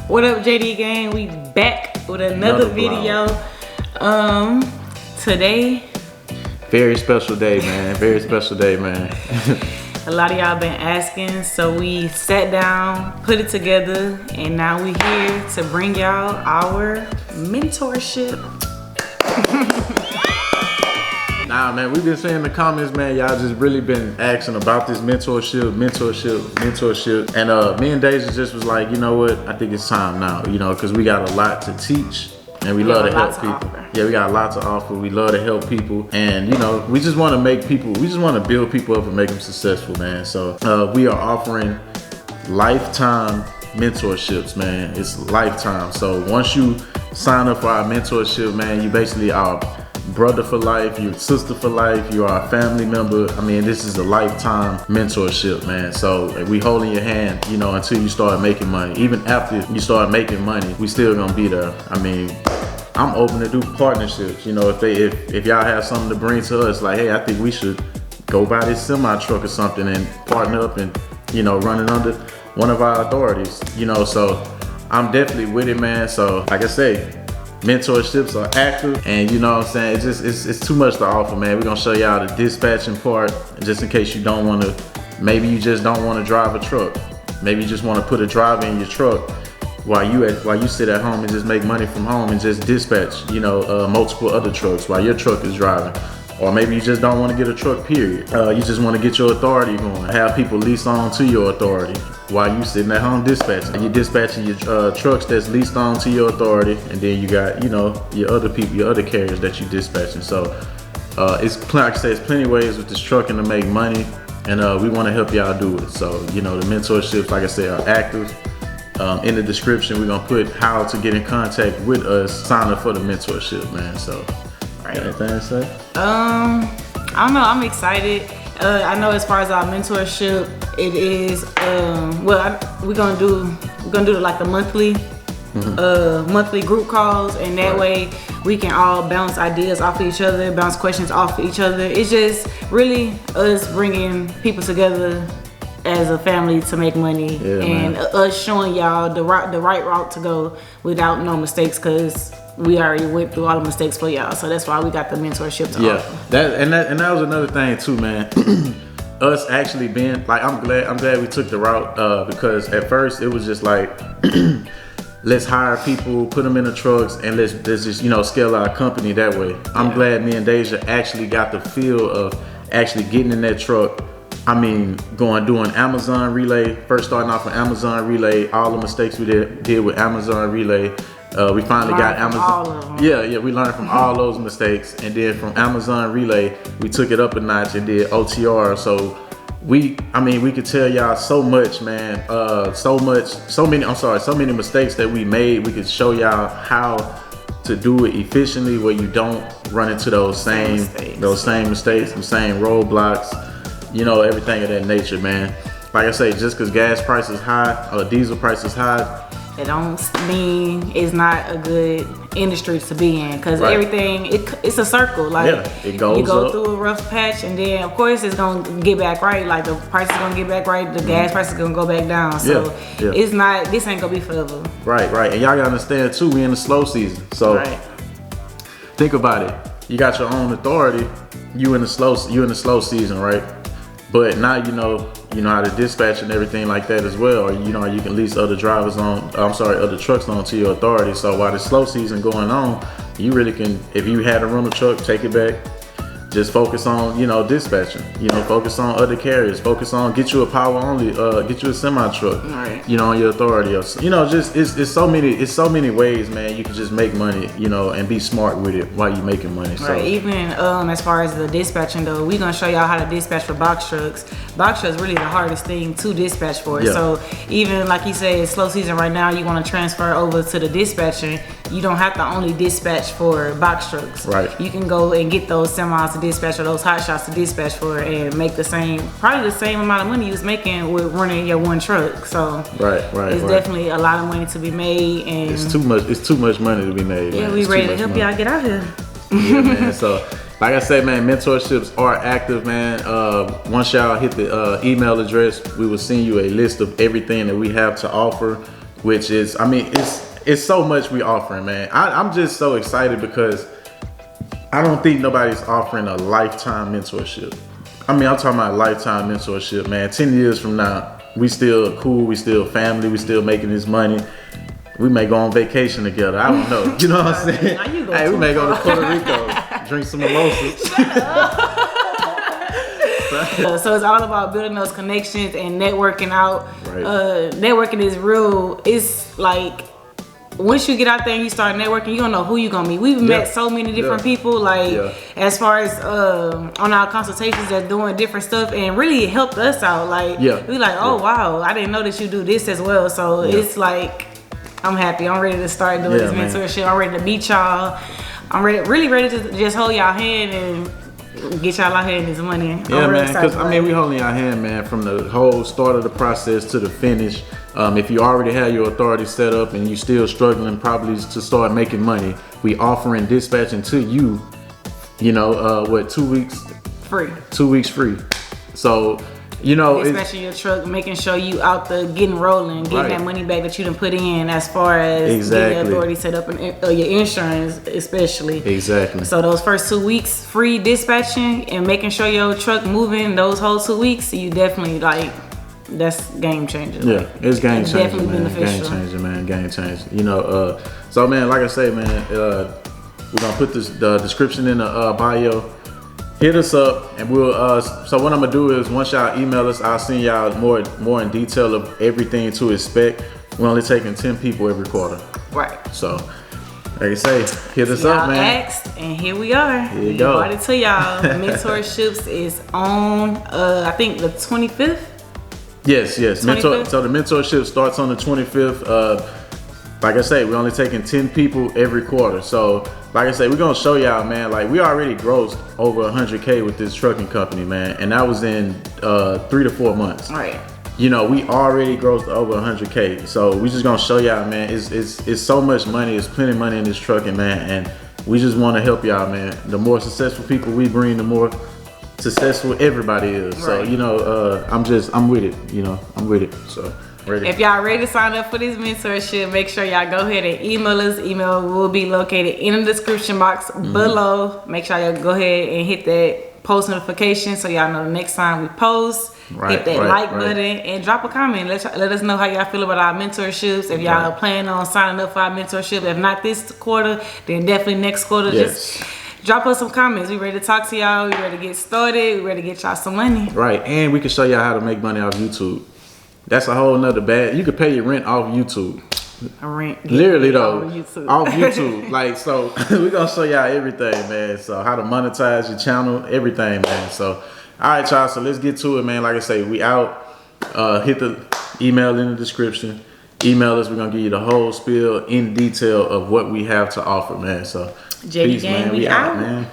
What up, JD gang? We back with another video. Today, very special day, man. Very special day, man. a lot of y'all been asking, so we sat down, put it together, and now we here to bring y'all our mentorship. Nah, man, we've been saying in the comments, man, y'all just really been asking about this mentorship. And me and Deja just was like, you know what? I think it's time now, you know, because we got a lot to teach and we love to help people. Yeah, we got a lot to offer. We love to help people. And, you know, we just want to make people, we just want to build people up and make them successful, man. So we are offering lifetime mentorships, man. It's lifetime. So once you sign up for our mentorship, man, you basically are brother for life, your sister for life, you are a family member. I mean, this is a lifetime mentorship, man. So we holding your hand, you know, until you start making money. Even after you start making money, we still gonna be there. I mean, I'm open to do partnerships. You know, if y'all have something to bring to us, like, hey, I think we should go buy this semi truck or something and partner up and, you know, run it under one of our authorities, you know. So I'm definitely with it, man. So like I say, mentorships are active, and you know what I'm saying, it's too much to offer, man. We're gonna show y'all the dispatching part, just in case you don't want to, maybe you just don't want to drive a truck, maybe you just want to put a driver in your truck while you sit at home and just make money from home and just dispatch, you know, multiple other trucks while your truck is driving. Or maybe you just don't want to get a truck, period. You just want to get your authority going, have people lease on to your authority while you sitting at home dispatching. You're dispatching your trucks that's leased on to your authority, and then you got, you know, your other people, your other carriers that you dispatching. So it's like I say, it's plenty of ways with this trucking to make money, and we want to help y'all do it. So, you know, the mentorships, like I said, are active. In the description, we're gonna put how to get in contact with us, sign up for the mentorship, man. So, right. Anything to say? I don't know. I'm excited. I know as far as our mentorship, it is we're gonna do like the monthly monthly group calls, and that way we can all bounce ideas off of each other, bounce questions off of each other. It's just really us bringing people together as a family to make money, and us showing y'all the right route to go without no mistakes, because we already went through all the mistakes for y'all. So that's why we got the mentorship to offer. That was another thing too, man. Us actually being like, I'm glad we took the route, because at first it was just like let's hire people, put them in the trucks, and let's just, you know, scale our company that way. I'm glad me and Deja actually got the feel of actually getting in that truck. I mean, doing Amazon Relay, first starting off with Amazon Relay, all the mistakes we did with Amazon Relay. We finally got Amazon. Yeah, we learned from all those mistakes, and then from Amazon Relay, we took it up a notch and did OTR. So we could tell y'all so much, man. So many mistakes that we made. We could show y'all how to do it efficiently, where you don't run into those same mistakes, the same roadblocks. You know, everything of that nature, man. Like I say, just because gas price is high or diesel price is high, it don't mean it's not a good industry to be in, because everything, it's a circle. Like, it goes you go up through a rough patch, and then of course it's gonna get back right. Like, the price is gonna get back right, the gas price is gonna go back down. So it's not, this ain't gonna be forever. Right. And y'all gotta understand too, we in the slow season. So think about it. You got your own authority. You in the slow season, right? But now you know how to dispatch and everything like that as well. Or you know, you can lease other other trucks on to your authority. So while the slow season going on, you really can, if you had a rental truck, take it back. Just focus on, you know, dispatching. You know, focus on other carriers. Focus on, get you a power only, get you a semi truck. You know, on your authority. Or, you know, just it's so many ways, man. You can just make money, you know, and be smart with it while you're making money. So even as far as the dispatching though, we're gonna show y'all how to dispatch for box trucks. Box trucks really the hardest thing to dispatch for. So even like you said, it's slow season right now. You want to transfer over to the dispatching. You don't have to only dispatch for box trucks. You can go and get those semis to dispatch, or those hot shots to dispatch for, and make probably the same amount of money you was making with running your one truck. So it's definitely a lot of money to be made, and it's too much money to be made. Yeah, we ready to help y'all get out here. Yeah, man. So like I said, man, mentorships are active, man. Once y'all hit the email address, we will send you a list of everything that we have to offer. which is, I mean, it's so much we offering, man. I'm just so excited because I don't think nobody's offering a lifetime mentorship. I mean, I'm talking about lifetime mentorship, man. 10 years from now, we still cool, we still family, we still making this money. We may go on vacation together. I don't know. You know what I'm saying? Hey, we may go to Puerto Rico, drink some mimosas. So it's all about building those connections and networking out. Right. Networking is real. It's like once you get out there and you start networking, you don't know who you're gonna meet. We've met so many different people, like as far as on our consultations that's doing different stuff, and really it helped us out. Like we like, oh wow, I didn't know that you do this as well. So it's like, I'm happy. I'm ready to start doing this mentorship. I'm ready to meet y'all. I'm really ready to just hold y'all hand and get y'all out here in this money. Yeah, man, because I mean, we holding our hand, man, from the whole start of the process to the finish. If you already have your authority set up and you still struggling probably to start making money, we offering dispatching to you, you know, 2 weeks? Free. 2 weeks free. So, you know, dispatching your truck, making sure you out the getting rolling, getting that money back that you done put in, as far as getting the authority set up and your insurance especially. Exactly. So those first 2 weeks free dispatching and making sure your truck moving those whole 2 weeks, you definitely like, that's game changer. Yeah, it's game changer, definitely man. Beneficial. Game changer, man. Game changer. You know, so man, like I say, man, we're gonna put the description in the bio. Hit us up, and we'll. So what I'm gonna do is once y'all email us, I'll send y'all more in detail of everything to expect. We're only taking 10 people every quarter. Right. So, like I say, hit us up, man. Asked, and here we are. Here you go. Brought it to y'all. Mentorships is on, I think the 25th. Yes. So the mentorship starts on the 25th. Like I say, we're only taking 10 people every quarter. So, like I say, we're gonna show y'all, man. Like, we already grossed over 100K with this trucking company, man, and that was in 3 to 4 months. Right. You know, we already grossed over 100K. So we just gonna show y'all, man. It's so much money. It's plenty of money in this trucking, man, and we just want to help y'all, man. The more successful people we bring, the more successful everybody is. Right. So, you know, I'm with it. You know, I'm with it. So. Ready. If y'all ready to sign up for this mentorship, make sure y'all go ahead and email us. Email will be located in the description box below. Make sure y'all go ahead and hit that post notification so y'all know the next time we post. Hit that like button and drop a comment. Let us know how y'all feel about our mentorships. If y'all plan on signing up for our mentorship, if not this quarter, then definitely next quarter. Just drop us some comments. We ready to talk to y'all. We ready to get started. We ready to get y'all some money. Right, and we can show y'all how to make money off YouTube. That's a whole nother bad. You could pay your rent off YouTube. Literally though, off YouTube. Like, so we're gonna show y'all everything, man. So how to monetize your channel, everything, man. So all right, y'all. So let's get to it, man. Like I say, we out. Hit the email in the description. Email us. We're gonna give you the whole spiel in detail of what we have to offer, man. So JD peace, man. We out, man.